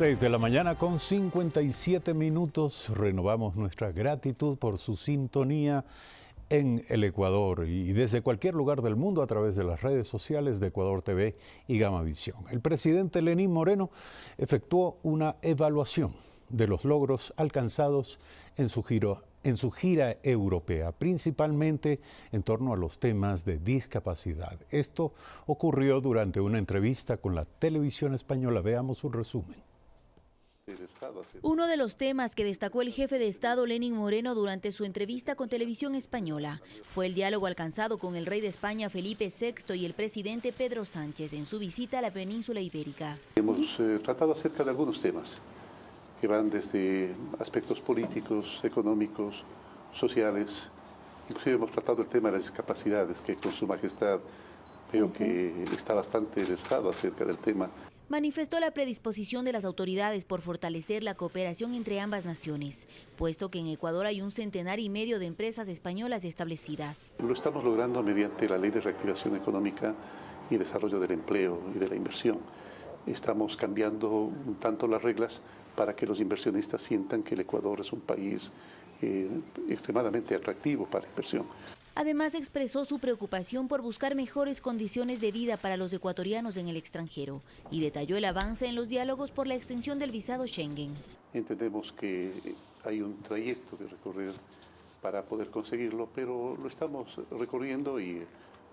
6 de la mañana con 57 minutos. Renovamos nuestra gratitud por su sintonía en el Ecuador y desde cualquier lugar del mundo a través de las redes sociales de Ecuador TV y Gamavisión. El presidente Lenín Moreno efectuó una evaluación de los logros alcanzados en su gira europea, principalmente en torno a los temas de discapacidad. Esto ocurrió durante una entrevista con la televisión española. Veamos un resumen. Uno de los temas que destacó el jefe de Estado Lenín Moreno durante su entrevista con Televisión Española fue el diálogo alcanzado con el rey de España Felipe VI y el presidente Pedro Sánchez en su visita a la península ibérica. Hemos tratado acerca de algunos temas que van desde aspectos políticos, económicos, sociales. Inclusive hemos tratado el tema de las discapacidades, que con su majestad veo que está bastante versado acerca del tema. Manifestó la predisposición de las autoridades por fortalecer la cooperación entre ambas naciones, puesto que en Ecuador hay 1,5 centenar de empresas españolas establecidas. Lo estamos logrando mediante la Ley de Reactivación Económica y Desarrollo del Empleo y de la Inversión. Estamos cambiando un tanto las reglas para que los inversionistas sientan que el Ecuador es un país extremadamente atractivo para la inversión. Además, expresó su preocupación por buscar mejores condiciones de vida para los ecuatorianos en el extranjero y detalló el avance en los diálogos por la extensión del visado Schengen. Entendemos que hay un trayecto de recorrer para poder conseguirlo, pero lo estamos recorriendo y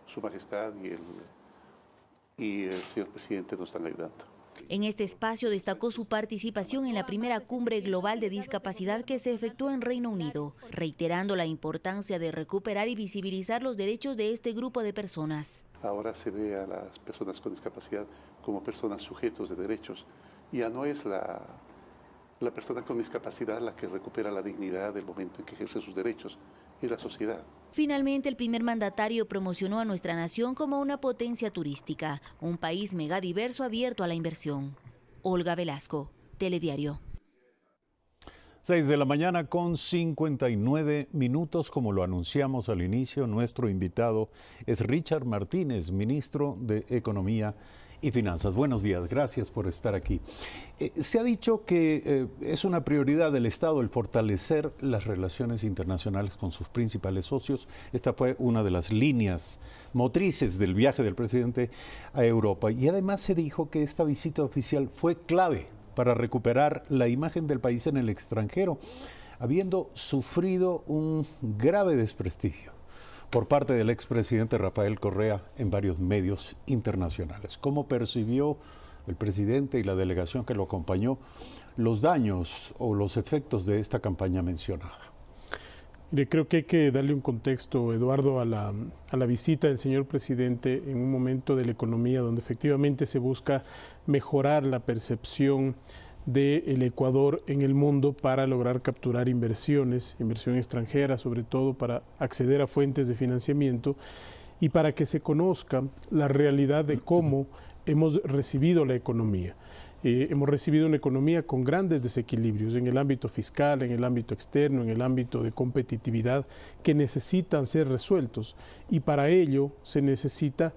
Su Majestad y el señor presidente nos están ayudando. En este espacio destacó su participación en la primera cumbre global de discapacidad que se efectuó en Reino Unido, reiterando la importancia de recuperar y visibilizar los derechos de este grupo de personas. Ahora se ve a las personas con discapacidad como personas sujetos de derechos. Ya no es la persona con discapacidad la que recupera la dignidad del momento en que ejerce sus derechos, es la sociedad. Finalmente, el primer mandatario promocionó a nuestra nación como una potencia turística, un país megadiverso abierto a la inversión. Olga Velasco, Telediario. 6 de la mañana con 59 minutos. Como lo anunciamos al inicio, nuestro invitado es Richard Martínez, ministro de Economía y Finanzas. Buenos días, gracias por estar aquí. Se ha dicho que es una prioridad del Estado el fortalecer las relaciones internacionales con sus principales socios. Esta fue una de las líneas motrices del viaje del presidente a Europa. Y además se dijo que esta visita oficial fue clave para recuperar la imagen del país en el extranjero, habiendo sufrido un grave desprestigio por parte del expresidente Rafael Correa en varios medios internacionales. ¿Cómo percibió el presidente y la delegación que lo acompañó los daños o los efectos de esta campaña mencionada? Mire, creo que hay que darle un contexto, Eduardo, a la visita del señor presidente en un momento de la economía donde efectivamente se busca mejorar la percepción del Ecuador en el mundo para lograr capturar inversión extranjera, sobre todo para acceder a fuentes de financiamiento y para que se conozca la realidad de cómo hemos recibido la economía. Hemos recibido una economía con grandes desequilibrios en el ámbito fiscal, en el ámbito externo, en el ámbito de competitividad que necesitan ser resueltos y para ello se necesita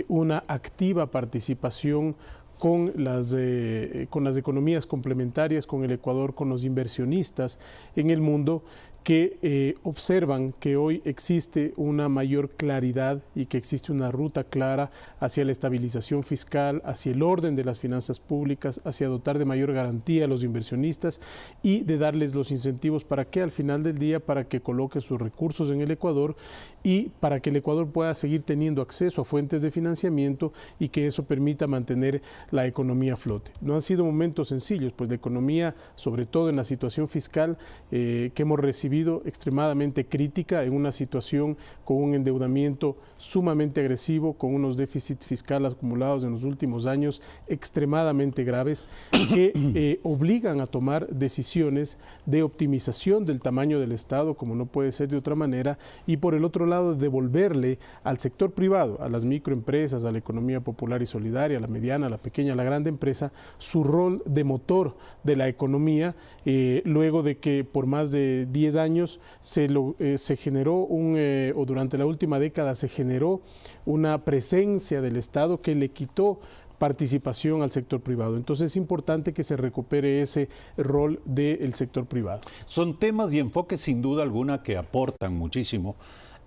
una activa participación con las economías complementarias, con el Ecuador, con los inversionistas en el mundo que observan que hoy existe una mayor claridad y que existe una ruta clara hacia la estabilización fiscal, hacia el orden de las finanzas públicas, hacia dotar de mayor garantía a los inversionistas y de darles los incentivos para que al final del día, para que coloquen sus recursos en el Ecuador y para que el Ecuador pueda seguir teniendo acceso a fuentes de financiamiento y que eso permita mantener la economía a flote. No han sido momentos sencillos, pues la economía, sobre todo en la situación fiscal que hemos recibido extremadamente crítica, en una situación con un endeudamiento sumamente agresivo, con unos déficits fiscales acumulados en los últimos años extremadamente graves que obligan a tomar decisiones de optimización del tamaño del Estado, como no puede ser de otra manera, y por el otro lado devolverle al sector privado, a las microempresas, a la economía popular y solidaria, a la mediana, a la pequeña, a la grande empresa, su rol de motor de la economía, luego de que por más de 10 años se generó o durante la última década se generó una presencia del Estado que le quitó participación al sector privado. Entonces es importante que se recupere ese rol del sector privado. Son temas y enfoques sin duda alguna que aportan muchísimo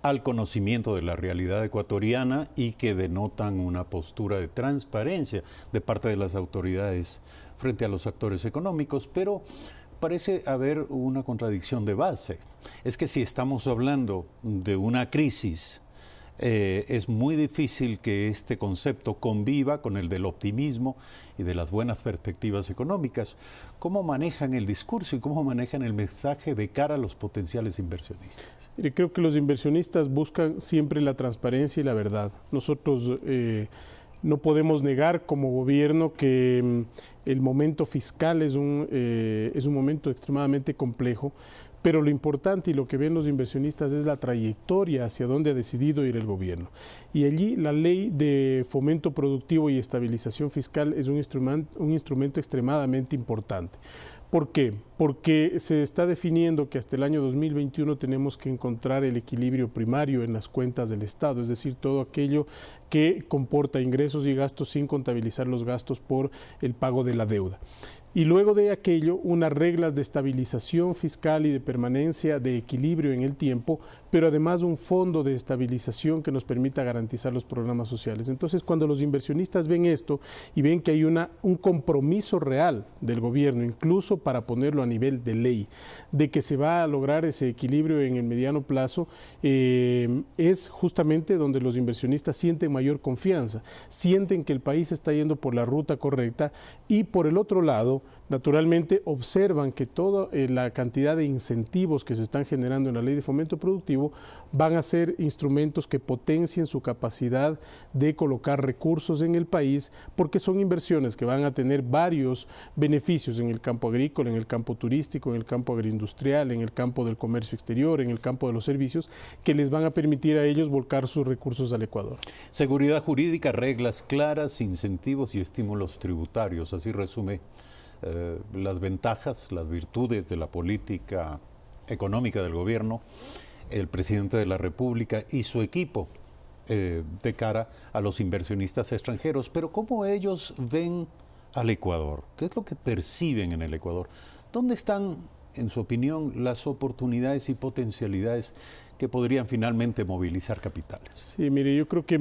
al conocimiento de la realidad ecuatoriana y que denotan una postura de transparencia de parte de las autoridades frente a los actores económicos, pero parece haber una contradicción de base. Es que si estamos hablando de una crisis, es muy difícil que este concepto conviva con el del optimismo y de las buenas perspectivas económicas. ¿Cómo manejan el discurso y cómo manejan el mensaje de cara a los potenciales inversionistas? Creo que los inversionistas buscan siempre la transparencia y la verdad. Nosotros no podemos negar como gobierno que el momento fiscal es un momento extremadamente complejo, pero lo importante y lo que ven los inversionistas es la trayectoria hacia dónde ha decidido ir el gobierno. Y allí la ley de fomento productivo y estabilización fiscal es un instrumento extremadamente importante. ¿Por qué? Porque se está definiendo que hasta el año 2021 tenemos que encontrar el equilibrio primario en las cuentas del Estado, es decir, todo aquello que comporta ingresos y gastos sin contabilizar los gastos por el pago de la deuda. Y luego de aquello, unas reglas de estabilización fiscal y de permanencia de equilibrio en el tiempo, pero además un fondo de estabilización que nos permita garantizar los programas sociales. Entonces, cuando los inversionistas ven esto y ven que hay un compromiso real del gobierno, incluso para ponerlo a nivel de ley, de que se va a lograr ese equilibrio en el mediano plazo, es justamente donde los inversionistas sienten mayor confianza, sienten que el país está yendo por la ruta correcta y por el otro lado, naturalmente observan que toda la cantidad de incentivos que se están generando en la ley de fomento productivo van a ser instrumentos que potencien su capacidad de colocar recursos en el país, porque son inversiones que van a tener varios beneficios en el campo agrícola, en el campo turístico, en el campo agroindustrial, en el campo del comercio exterior, en el campo de los servicios, que les van a permitir a ellos volcar sus recursos al Ecuador. Seguridad jurídica, reglas claras, incentivos y estímulos tributarios, así resume las ventajas, las virtudes de la política económica del gobierno, el presidente de la República y su equipo de cara a los inversionistas extranjeros. Pero ¿cómo ellos ven al Ecuador? ¿Qué es lo que perciben en el Ecuador? ¿Dónde están, en su opinión, las oportunidades y potencialidades que podrían finalmente movilizar capitales? Sí, mire, yo creo que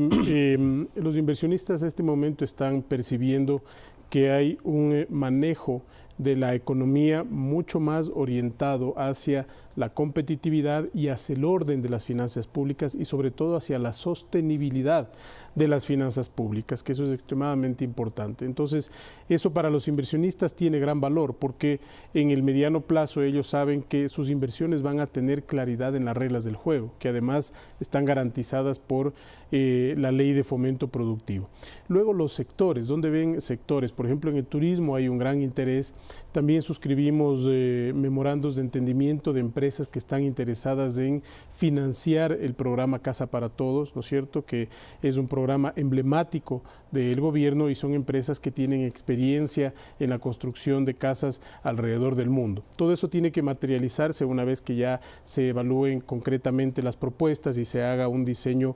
los inversionistas en este momento están percibiendo que hay un manejo de la economía mucho más orientado hacia la competitividad y hacia el orden de las finanzas públicas y sobre todo hacia la sostenibilidad de las finanzas públicas, que eso es extremadamente importante. Entonces, eso para los inversionistas tiene gran valor porque en el mediano plazo ellos saben que sus inversiones van a tener claridad en las reglas del juego, que además están garantizadas por la ley de fomento productivo. Luego los sectores, ¿dónde ven sectores? Por ejemplo, en el turismo hay un gran interés. También suscribimos memorandos de entendimiento de empresas que están interesadas en financiar el programa Casa para Todos, ¿no es cierto?, que es un programa emblemático del gobierno y son empresas que tienen experiencia en la construcción de casas alrededor del mundo. Todo eso tiene que materializarse una vez que ya se evalúen concretamente las propuestas y se haga un diseño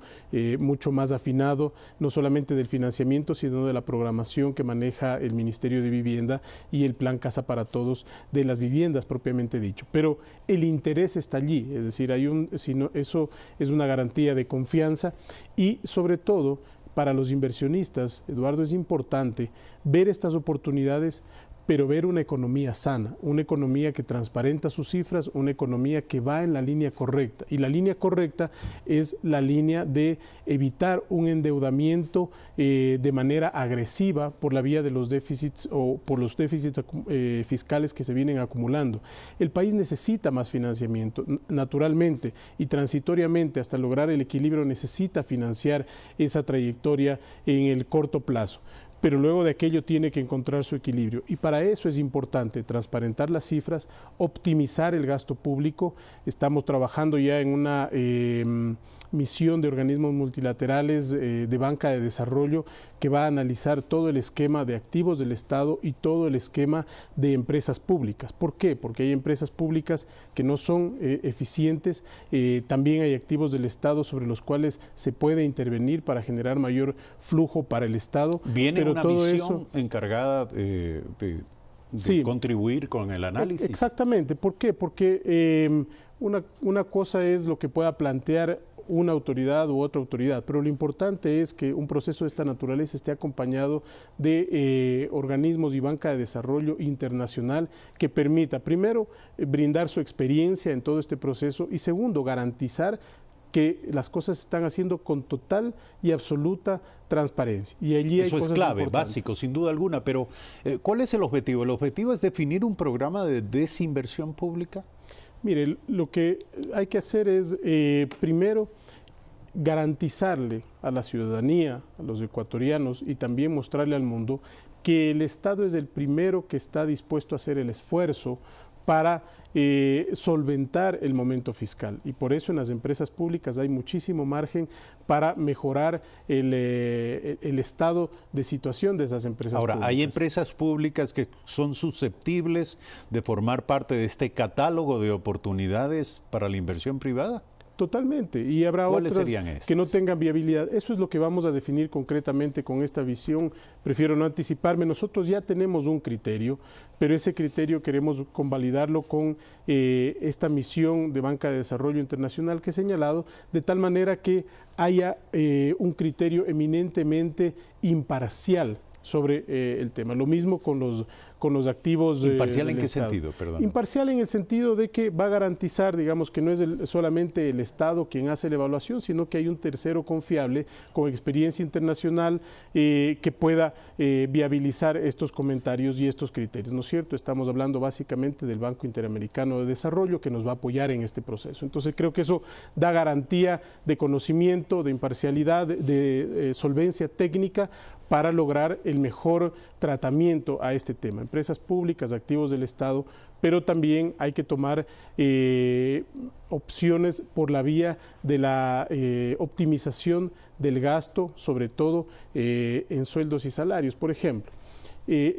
mucho más afinado, no solamente del financiamiento, sino de la programación que maneja el Ministerio de Vivienda y el Plan Casa para Todos de las viviendas propiamente dicho. Pero el interés está allí, es decir, eso es una garantía de confianza y sobre todo para los inversionistas, Eduardo, es importante ver estas oportunidades, pero ver una economía sana, una economía que transparenta sus cifras, una economía que va en la línea correcta. Y la línea correcta es la línea de evitar un endeudamiento de manera agresiva por la vía de los déficits o por los déficits fiscales que se vienen acumulando. El país necesita más financiamiento, naturalmente y transitoriamente, hasta lograr el equilibrio necesita financiar esa trayectoria en el corto plazo. Pero luego de aquello tiene que encontrar su equilibrio. Y para eso es importante transparentar las cifras, optimizar el gasto público. Estamos trabajando ya en una misión de organismos multilaterales de banca de desarrollo que va a analizar todo el esquema de activos del Estado y todo el esquema de empresas públicas. ¿Por qué? Porque hay empresas públicas que no son eficientes, también hay activos del Estado sobre los cuales se puede intervenir para generar mayor flujo para el Estado. Viene una todo visión eso encargada de sí, contribuir con el análisis. Exactamente. ¿Por qué? Porque una cosa es lo que pueda plantear una autoridad u otra autoridad, pero lo importante es que un proceso de esta naturaleza esté acompañado de organismos y banca de desarrollo internacional que permita, primero, brindar su experiencia en todo este proceso y segundo, garantizar que las cosas se están haciendo con total y absoluta transparencia. Y allí eso hay es cosas clave, importantes. básico, sin duda alguna, pero ¿cuál es el objetivo? ¿El objetivo es definir un programa de desinversión pública? Mire, lo que hay que hacer es, primero, garantizarle a la ciudadanía, a los ecuatorianos y también mostrarle al mundo que el Estado es el primero que está dispuesto a hacer el esfuerzo para solventar el momento fiscal. Y por eso en las empresas públicas hay muchísimo margen para mejorar el estado de situación de esas empresas públicas. Ahora, ¿hay empresas públicas que son susceptibles de formar parte de este catálogo de oportunidades para la inversión privada? Totalmente, y habrá otras que no tengan viabilidad. Eso es lo que vamos a definir concretamente con esta visión. Prefiero no anticiparme. Nosotros ya tenemos un criterio, pero ese criterio queremos convalidarlo con esta misión de Banca de Desarrollo Internacional que he señalado, de tal manera que haya un criterio eminentemente imparcial sobre el tema. Lo mismo con los activos. ¿Imparcial en qué sentido? Perdón. Imparcial en el sentido de que va a garantizar, digamos, que no es solamente el Estado quien hace la evaluación, sino que hay un tercero confiable con experiencia internacional que pueda viabilizar estos comentarios y estos criterios, ¿no es cierto? Estamos hablando básicamente del Banco Interamericano de Desarrollo que nos va a apoyar en este proceso. Entonces creo que eso da garantía de conocimiento, de imparcialidad, de solvencia técnica para lograr el mejor tratamiento a este tema. Empresas públicas, activos del Estado, pero también hay que tomar opciones por la vía de la optimización del gasto, sobre todo en sueldos y salarios. Por ejemplo,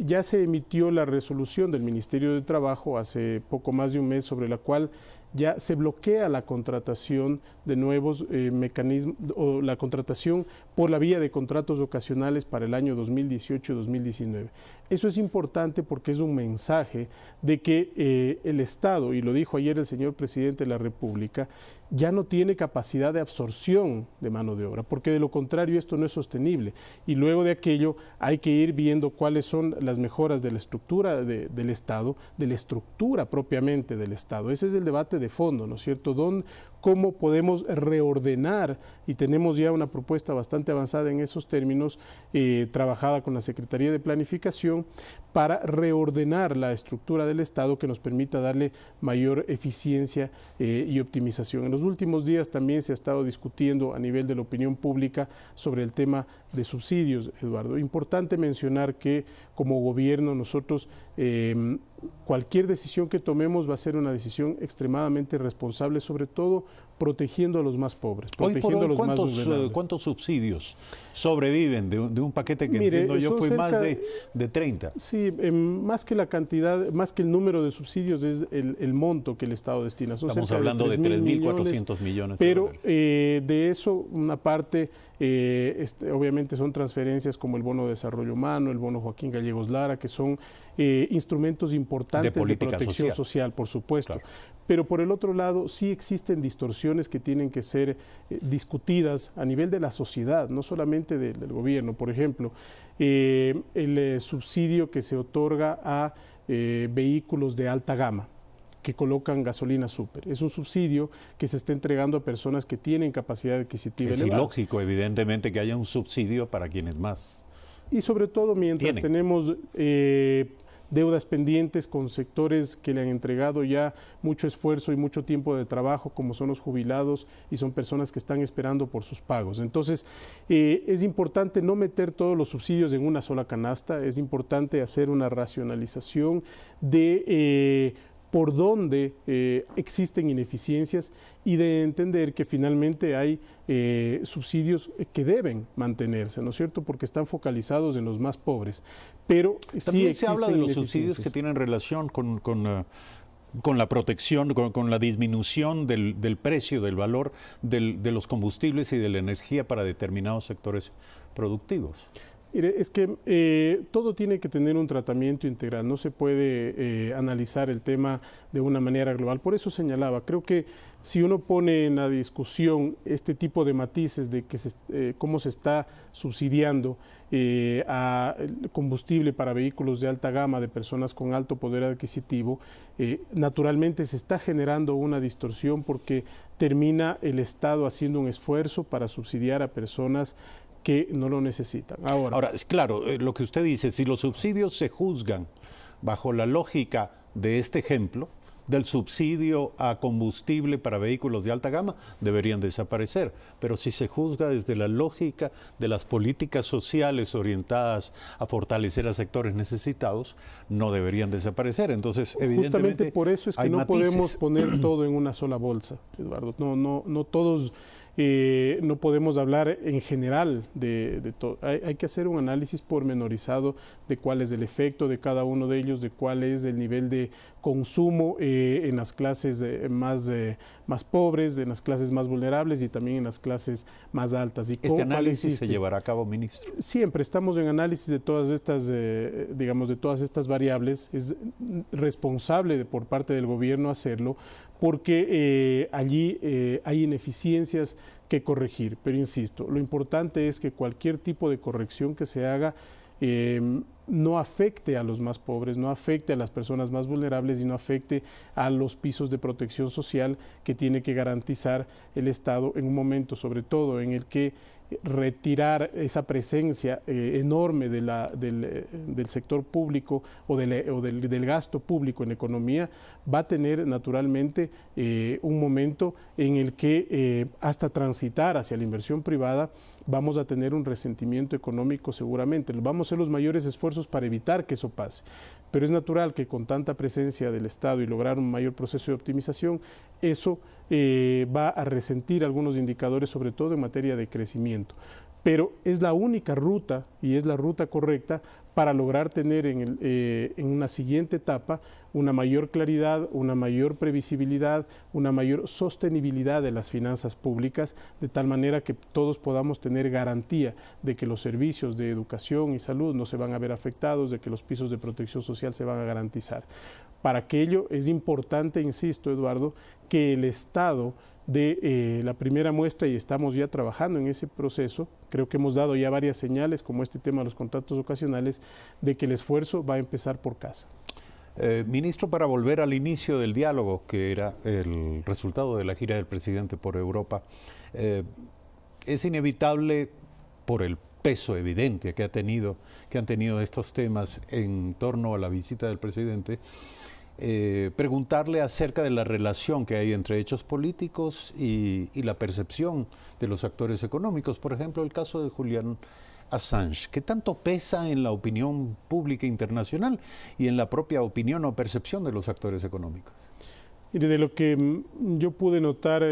ya se emitió la resolución del Ministerio de Trabajo hace poco más de un mes sobre la cual ya se bloquea la contratación de nuevos mecanismos o la contratación por la vía de contratos ocasionales para el año 2018-2019. Eso es importante porque es un mensaje de que el Estado, y lo dijo ayer el señor presidente de la República, ya no tiene capacidad de absorción de mano de obra, porque de lo contrario esto no es sostenible. Y luego de aquello hay que ir viendo cuáles son las mejoras de la estructura del Estado, de la estructura propiamente del Estado. Ese es el debate de fondo, ¿no es cierto? Cómo podemos reordenar, y tenemos ya una propuesta bastante avanzada en esos términos, trabajada con la Secretaría de Planificación, para reordenar la estructura del Estado que nos permita darle mayor eficiencia y optimización. En los últimos días también se ha estado discutiendo a nivel de la opinión pública sobre el tema de subsidios, Eduardo. Importante mencionar que como gobierno nosotros cualquier decisión que tomemos va a ser una decisión extremadamente responsable, sobre todo protegiendo a los más pobres, protegiendo a los más vulnerables. ¿Cuántos subsidios sobreviven de un paquete que entiendo yo fue más de 30? Sí, más que la cantidad, más que el número de subsidios es el monto que el Estado destina. Estamos hablando de 3.400 millones. Pero de eso una parte obviamente son transferencias como el bono de desarrollo humano, el bono Joaquín Gallegos Lara, que son instrumentos importantes de protección social, por supuesto. Claro. Pero por el otro lado sí existen distorsiones que tienen que ser discutidas a nivel de la sociedad, no solamente del gobierno. Por ejemplo, el subsidio que se otorga a vehículos de alta gama que colocan gasolina súper. Es un subsidio que se está entregando a personas que tienen capacidad adquisitiva elevada. Es ilógico, evidentemente, que haya un subsidio para quienes más y sobre todo mientras tenemos deudas pendientes con sectores que le han entregado ya mucho esfuerzo y mucho tiempo de trabajo, como son los jubilados y son personas que están esperando por sus pagos. Entonces, es importante no meter todos los subsidios en una sola canasta, es importante hacer una racionalización de por dónde existen ineficiencias y de entender que finalmente hay subsidios que deben mantenerse, ¿no es cierto? Porque están focalizados en los más pobres. Pero también se habla de los subsidios que tienen relación con la protección, con la disminución del precio, del valor de los combustibles y de la energía para determinados sectores productivos. Mire, es que todo tiene que tener un tratamiento integral, no se puede analizar el tema de una manera global. Por eso señalaba, creo que si uno pone en la discusión este tipo de matices de que cómo se está subsidiando a combustible para vehículos de alta gama de personas con alto poder adquisitivo, naturalmente se está generando una distorsión porque termina el Estado haciendo un esfuerzo para subsidiar a personas que no lo necesitan. Ahora, es claro, lo que usted dice, si los subsidios se juzgan bajo la lógica de este ejemplo, del subsidio a combustible para vehículos de alta gama, deberían desaparecer. Pero si se juzga desde la lógica de las políticas sociales orientadas a fortalecer a sectores necesitados, no deberían desaparecer. Entonces, evidentemente, justamente por eso es que no podemos poner todo en una sola bolsa, Eduardo. No todos... no podemos hablar en general de todo. Hay que hacer un análisis pormenorizado de cuál es el efecto de cada uno de ellos, de cuál es el nivel de consumo en las clases más pobres, en las clases más vulnerables y también en las clases más altas. ¿Y este análisis se llevará a cabo, ministro? Siempre estamos en análisis de todas estas, de todas estas variables. Es responsable por parte del gobierno hacerlo, porque allí hay ineficiencias que corregir. Pero insisto, lo importante es que cualquier tipo de corrección que se haga no afecte a los más pobres, no afecte a las personas más vulnerables y no afecte a los pisos de protección social que tiene que garantizar el Estado en un momento, sobre todo, en el que retirar esa presencia enorme del sector público o del gasto público en economía va a tener naturalmente un momento en el que hasta transitar hacia la inversión privada vamos a tener un resentimiento económico seguramente. Vamos a hacer los mayores esfuerzos para evitar que eso pase. Pero es natural que con tanta presencia del Estado y lograr un mayor proceso de optimización, eso va a resentir algunos indicadores, sobre todo en materia de crecimiento. Pero es la única ruta y es la ruta correcta para lograr tener en una siguiente etapa una mayor claridad, una mayor previsibilidad, una mayor sostenibilidad de las finanzas públicas, de tal manera que todos podamos tener garantía de que los servicios de educación y salud no se van a ver afectados, de que los pisos de protección social se van a garantizar. Para aquello es importante, insisto, Eduardo, que el Estado de la primera muestra, y estamos ya trabajando en ese proceso, creo que hemos dado ya varias señales, como este tema de los contratos ocasionales, de que el esfuerzo va a empezar por casa. Ministro, para volver al inicio del diálogo, que era el resultado de la gira del presidente por Europa, es inevitable, por el peso evidente que han tenido estos temas en torno a la visita del presidente, preguntarle acerca de la relación que hay entre hechos políticos y la percepción de los actores económicos. Por ejemplo, el caso de Julian Assange, ¿qué tanto pesa en la opinión pública internacional y en la propia opinión o percepción de los actores económicos? Mire, de lo que yo pude notar,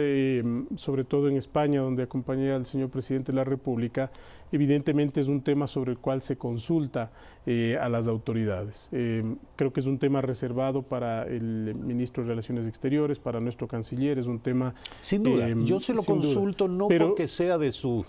sobre todo en España, donde acompañé al señor presidente de la República, evidentemente es un tema sobre el cual se consulta a las autoridades. Creo que es un tema reservado para el ministro de Relaciones Exteriores, para nuestro canciller, es un tema... Sin duda, yo se lo consulto no porque sea de su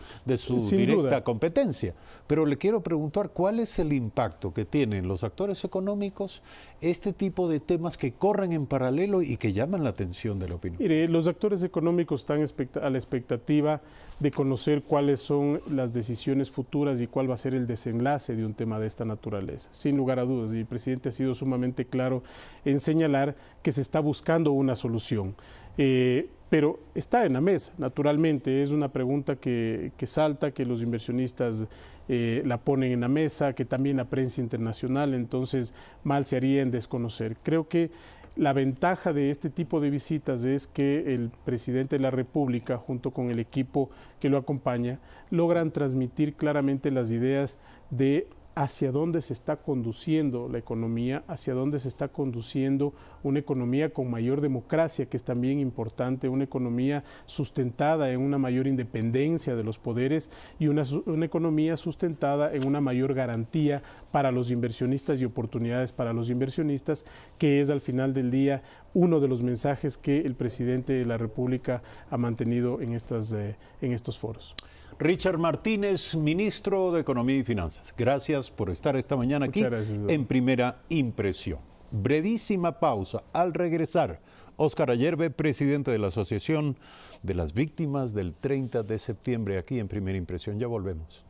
directa competencia, pero le quiero preguntar cuál es el impacto que tienen los actores económicos este tipo de temas que corren en paralelo y que llaman la atención de la opinión. Mire, los actores económicos están a la expectativa de conocer cuáles son las decisiones futuras y cuál va a ser el desenlace de un tema de esta naturaleza. Sin lugar a dudas, y el presidente ha sido sumamente claro en señalar que se está buscando una solución. Pero está en la mesa, naturalmente, es una pregunta que salta, que los inversionistas la ponen en la mesa, que también la prensa internacional, entonces mal se haría en desconocer. Creo que la ventaja de este tipo de visitas es que el presidente de la República, junto con el equipo que lo acompaña, logran transmitir claramente las ideas de hacia dónde se está conduciendo la economía, hacia dónde se está conduciendo una economía con mayor democracia, que es también importante, una economía sustentada en una mayor independencia de los poderes y una economía sustentada en una mayor garantía para los inversionistas y oportunidades para los inversionistas, que es al final del día uno de los mensajes que el presidente de la República ha mantenido en estos foros. Richard Martínez, ministro de Economía y Finanzas. Gracias por estar esta mañana aquí en Primera Impresión. Brevísima pausa. Al regresar, Óscar Ayerbe, presidente de la Asociación de las Víctimas del 30 de septiembre, aquí en Primera Impresión. Ya volvemos.